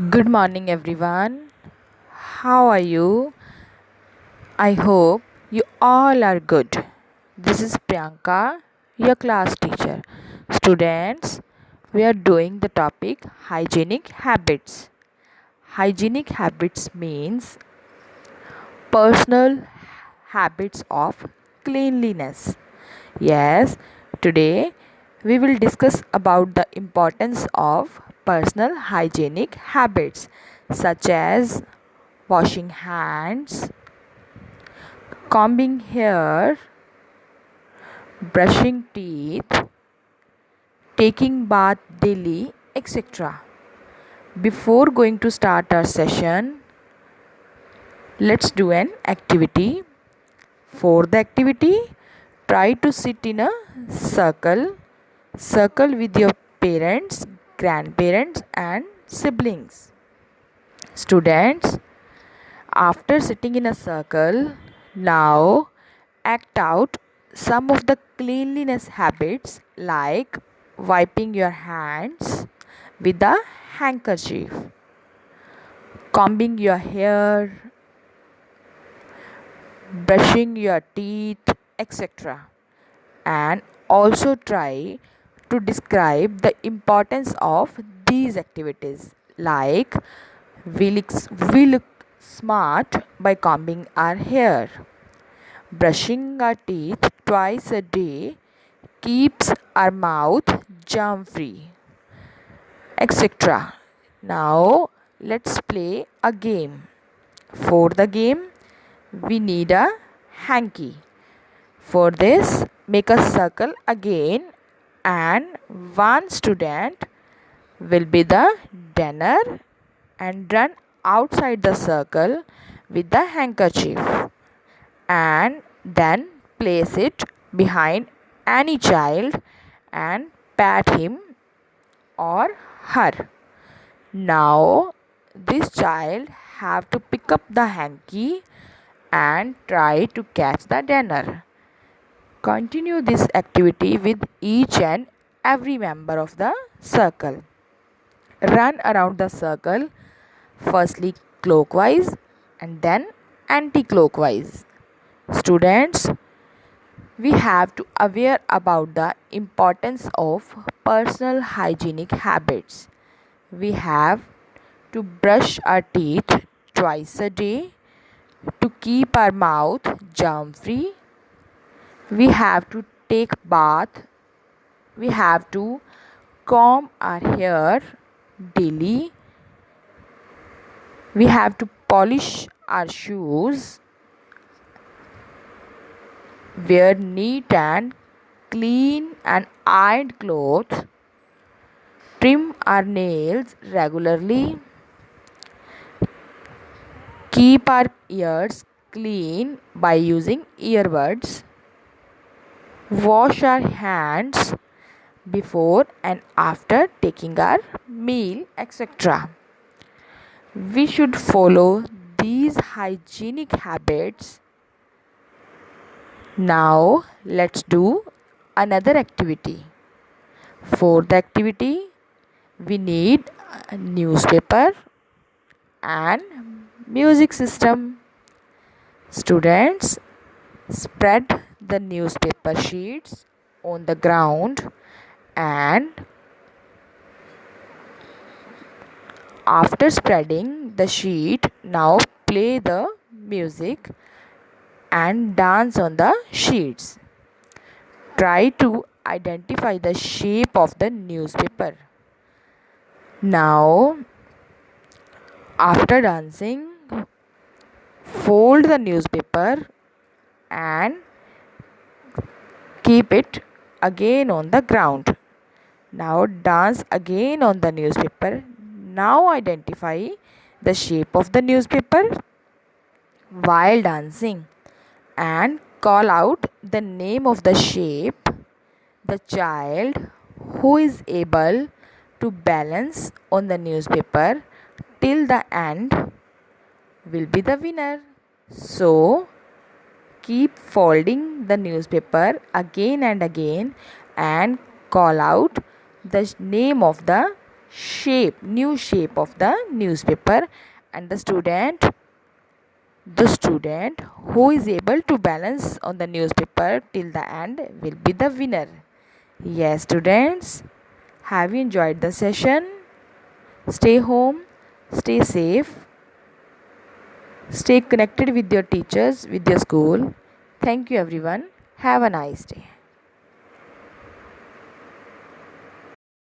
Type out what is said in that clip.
Good morning, everyone. How are you? I hope you all are good. This is Priyanka, your class teacher. Students, we are doing the topic hygienic habits. Hygienic habits means personal habits of cleanliness. Yes, today we will discuss about the importance of personal hygienic habits such as washing hands, combing hair, brushing teeth, taking bath daily, etc. Before going to start our session, let's do an activity. For the activity, try to sit in a circle with your parents, grandparents and siblings. Students, after sitting in a circle, now act out some of the cleanliness habits like wiping your hands with a handkerchief, combing your hair, brushing your teeth, etc. And also try to describe the importance of these activities like we look smart by combing our hair. Brushing our teeth twice a day keeps our mouth germ free, etc. Now let's play a game. For the game, we need a hanky. For this, make a circle again, and one student will be the runner and run outside the circle with the handkerchief and then place it behind any child and pat him or her. Now this child have to pick up the hanky and try to catch the runner. Continue this activity with each and every member of the circle. Run around the circle firstly clockwise and then anti-clockwise. Students, we have to aware about the importance of personal hygienic habits. We have to brush our teeth twice a day to keep our mouth germ free. We have to take bath. We have to comb our hair daily. We have to polish our shoes, wear neat and clean and ironed clothes, trim our nails regularly, keep our ears clean by using earbuds, wash our hands before and after taking our meal, etc. We should follow these hygienic habits. Now let's do another activity. For the activity, we need a newspaper and music system. Students, spread the newspaper sheets on the ground and after spreading the sheet, now play the music and dance on the sheets. Try to identify the shape of the newspaper. Now, after dancing, fold the newspaper and keep it again on the ground. Now, dance again on the newspaper. Now, identify the shape of the newspaper while dancing and call out the name of the shape. The child who is able to balance on the newspaper till the end will be the winner. So, keep folding the newspaper again and again and call out the name of the new shape of the newspaper, and the student who is able to balance on the newspaper till the end will be the winner. Yes, students, have you enjoyed the session? Stay home, stay safe, stay connected with your teachers, with your school. Thank you everyone. Have a nice day.